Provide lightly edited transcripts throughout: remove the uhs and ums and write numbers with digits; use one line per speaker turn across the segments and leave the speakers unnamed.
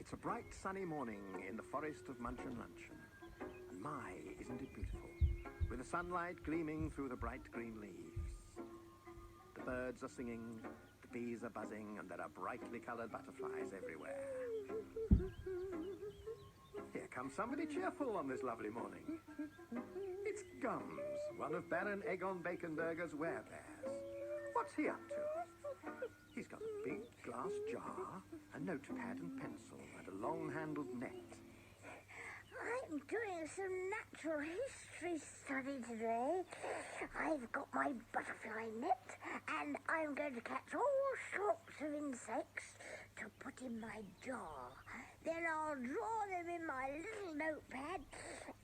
It's a bright sunny morning in the forest of Munchin Luncheon. And my, isn't it beautiful? With the sunlight gleaming through the bright green leaves. The birds are singing, the bees are buzzing, and there are brightly coloured butterflies everywhere. Here comes somebody cheerful on this lovely morning. It's Gums, one of Baron Egon Baconburger's werebears. What's he up to? He's got a big glass jar, a notepad and pencil, and a long-handled net.
I'm doing some natural history study today. I've got my butterfly net, and I'm going to catch all sorts of insects to put in my jar. Then I'll draw them in my little notepad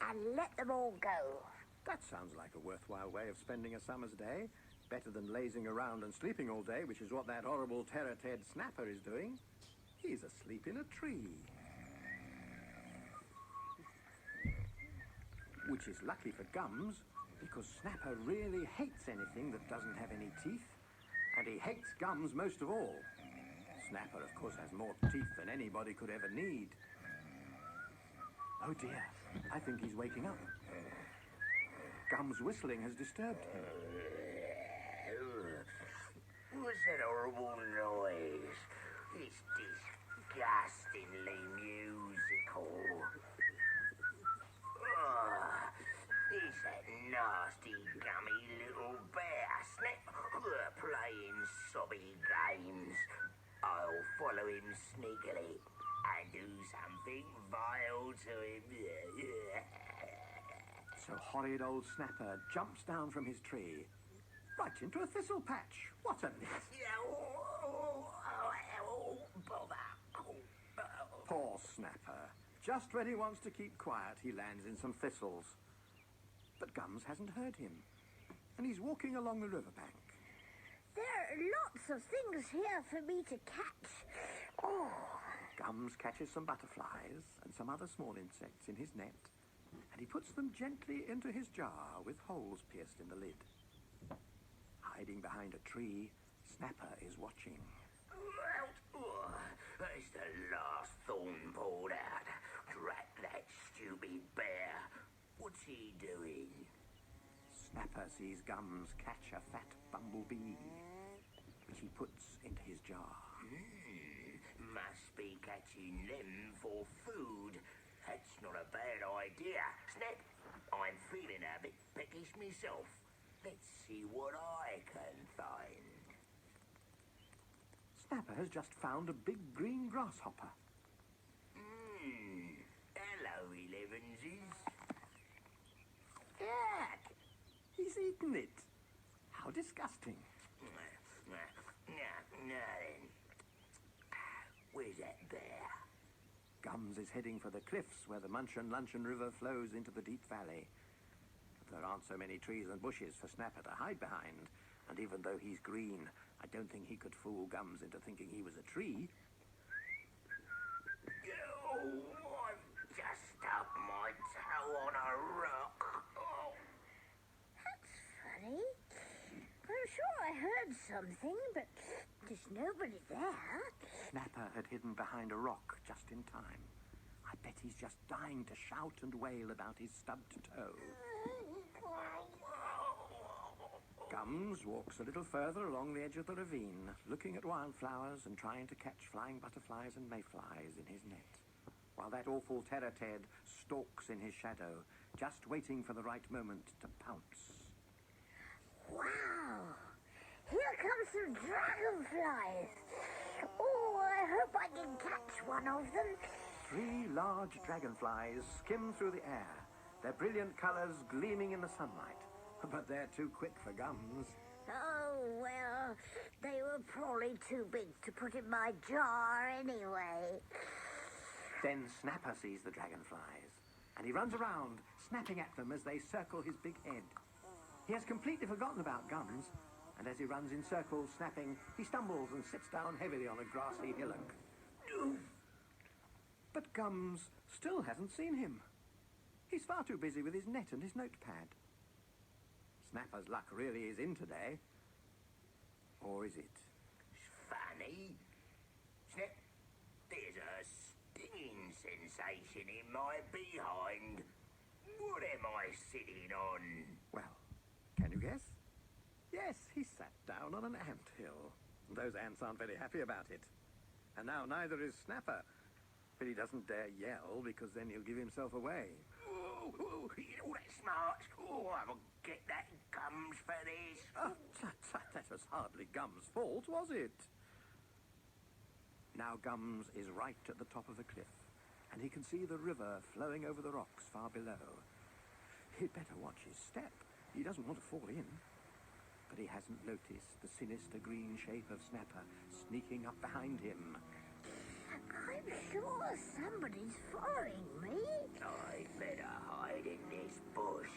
and let them all go.
That sounds like a worthwhile way of spending a summer's day. Better than lazing around and sleeping all day, which is what that horrible terror-Ted Snapper is doing. He's asleep in a tree. Which is lucky for Gums, because Snapper really hates anything that doesn't have any teeth. And he hates Gums most of all. Snapper, of course, has more teeth than anybody could ever need. Oh dear, I think he's waking up. Gums' whistling has disturbed him.
What's that horrible noise? It's disgustingly musical. It's that nasty, gummy little bear Snap playing sobby games. I'll follow him sneakily and do something vile to him.
So horrid old Snapper jumps down from his tree, right into a thistle patch. What a mess.
Bother.
Poor Snapper. Just when he wants to keep quiet, he lands in some thistles. But Gums hasn't heard him, and he's walking along the riverbank.
There are lots of things here for me to catch. Oh.
Gums catches some butterflies and some other small insects in his net, and he puts them gently into his jar with holes pierced in the lid. Hiding behind a tree, Snapper is watching.
It's the last thorn pulled out. Drat that stupid bear. What's he doing?
Snapper sees Gums catch a fat bumblebee, which he puts into his jar.
Must be catching them for food. That's not a bad idea. Snap, I'm feeling a bit peckish myself. Let's see what I can find.
Snapper has just found a big green grasshopper.
Hello, Elevenses.
Yuck! He's eaten it. How disgusting.
Now then. Where's that bear?
Gums is heading for the cliffs where the Munchin Luncheon River flows into the deep valley. But there aren't so many trees and bushes for Snapper to hide behind, and even though he's green, I don't think he could fool Gums into thinking he was a tree.
I've just stubbed my toe on a rock.
That's funny. I'm sure I heard something, but there's nobody there.
Snapper had hidden behind a rock just in time. I bet he's just dying to shout and wail about his stubbed toe. Gums walks a little further along the edge of the ravine, looking at wildflowers and trying to catch flying butterflies and mayflies in his net, while that awful terror-Ted stalks in his shadow, just waiting for the right moment to pounce.
Wow! Here comes some dragonflies. Oh, I hope I can catch one of them.
3 large dragonflies skim through the air, their brilliant colours gleaming in the sunlight. But they're too quick for Gums.
Oh, well, they were probably too big to put in my jar anyway.
Then Snapper sees the dragonflies, and he runs around, snapping at them as they circle his big head. He has completely forgotten about Gums, and as he runs in circles, snapping, he stumbles and sits down heavily on a grassy hillock. But Gums still hasn't seen him. He's far too busy with his net and his notepad. Snapper's luck really is in today. Or is it?
Funny. Snap, there's a stinging sensation in my behind. What am I sitting on?
Well, can you guess? Yes, he sat down on an ant hill. Those ants aren't very happy about it. And now neither is Snapper. But he doesn't dare yell, because then he'll give himself away.
Oh, that's smart. Oh, I'll get that Gums for this.
Oh, that was hardly Gums' fault, was it? Now Gums is right at the top of the cliff, and he can see the river flowing over the rocks far below. He'd better watch his step. He doesn't want to fall in. But he hasn't noticed the sinister green shape of Snapper sneaking up behind him.
I'm sure somebody's following me.
I'd better hide in this bush.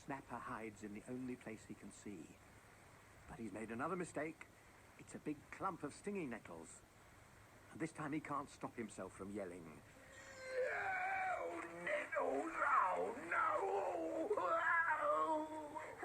Snapper hides in the only place he can see. But he's made another mistake. It's a big clump of stinging nettles. And this time he can't stop himself from yelling.
No, nettles! Oh, no! Oh,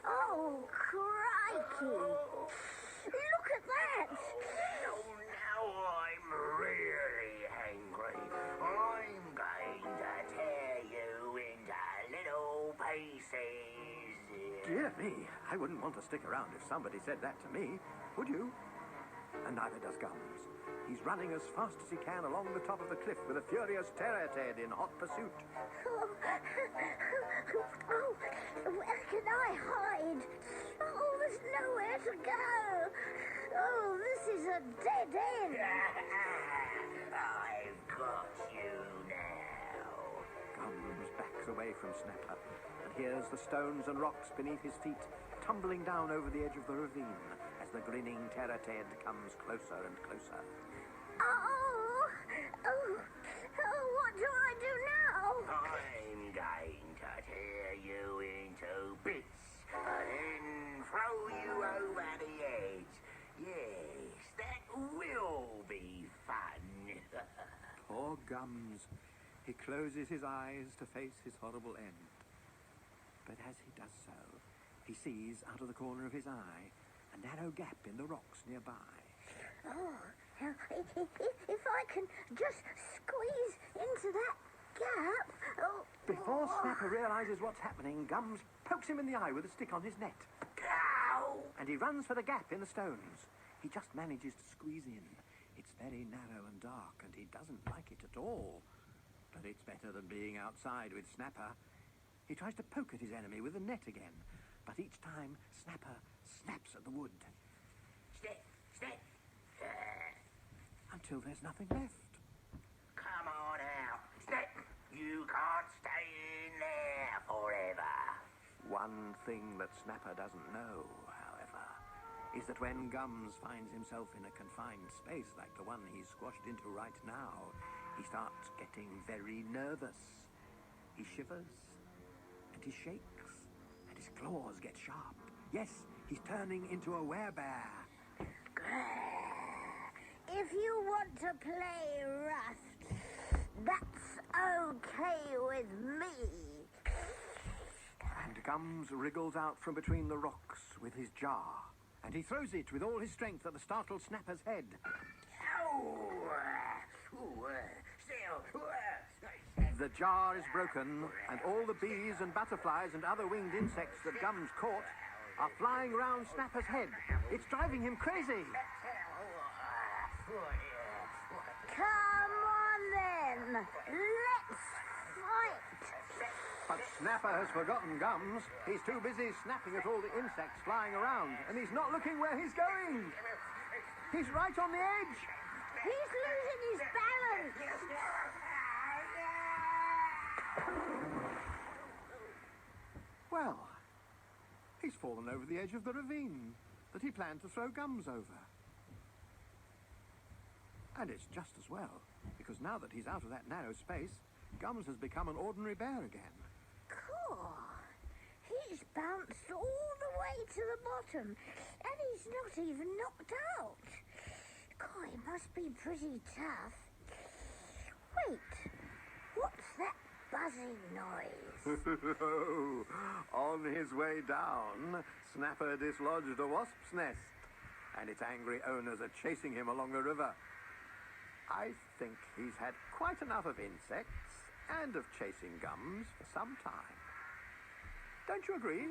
Oh, crikey! Look at that!
oh, now I'm really angry. I'm going to tear you into little pieces.
Dear me, I wouldn't want to stick around if somebody said that to me, would you? And neither does Gums. He's running as fast as he can along the top of the cliff with a furious Terror-Ted in hot pursuit.
Oh, where can I hide? Oh, there's nowhere to go. Oh, this is a dead end.
I've got you now.
Gums backs away from Snapper and hears the stones and rocks beneath his feet tumbling down over the edge of the ravine as the grinning Terror-Ted comes closer and closer.
What do I do now?
I'm going to tear you into bits and then throw you over the edge. Yes, that will be fun.
Poor Gums. He closes his eyes to face his horrible end. But as he does so, he sees out of the corner of his eye a narrow gap in the rocks nearby.
Oh, if I can just squeeze into that gap. Oh,
Before Snapper realizes what's happening, Gums pokes him in the eye with a stick on his net.
Ow!
And he runs for the gap in the stones. He just manages to squeeze in. It's very narrow and dark, and he doesn't like it at all. But it's better than being outside with Snapper. He tries to poke at his enemy with the net again, but each time Snapper snaps at the wood.
Snap, snap.
Until there's nothing left.
Come on out. Snap. You can't stay in there forever.
One thing that Snapper doesn't know, however, is that when Gums finds himself in a confined space like the one he's squashed into right now, he starts getting very nervous. He shivers, and he shakes, and his claws get sharp. Yes, he's turning into a werebear.
if you want to play rough, that's okay with me.
And Gums wriggles out from between the rocks with his jar, and he throws it with all his strength at the startled Snapper's head. The jar is broken, and all the bees and butterflies and other winged insects that Gums caught are flying round Snapper's head. It's driving him crazy.
Come on then, let's fight.
But Snapper has forgotten Gums. He's too busy snapping at all the insects flying around, and he's not looking where he's going. He's right on the edge.
He's losing his balance.
Well, he's fallen over the edge of the ravine that he planned to throw Gums over. And it's just as well, because now that he's out of that narrow space, Gums has become an ordinary bear again.
Cool. He's bounced all the way to the bottom, and he's not even knocked out. God, it must be pretty tough. Wait, what's that buzzing noise?
On his way down, Snapper dislodged a wasp's nest, and its angry owners are chasing him along the river. I think he's had quite enough of insects and of chasing gums for some time. Don't you agree?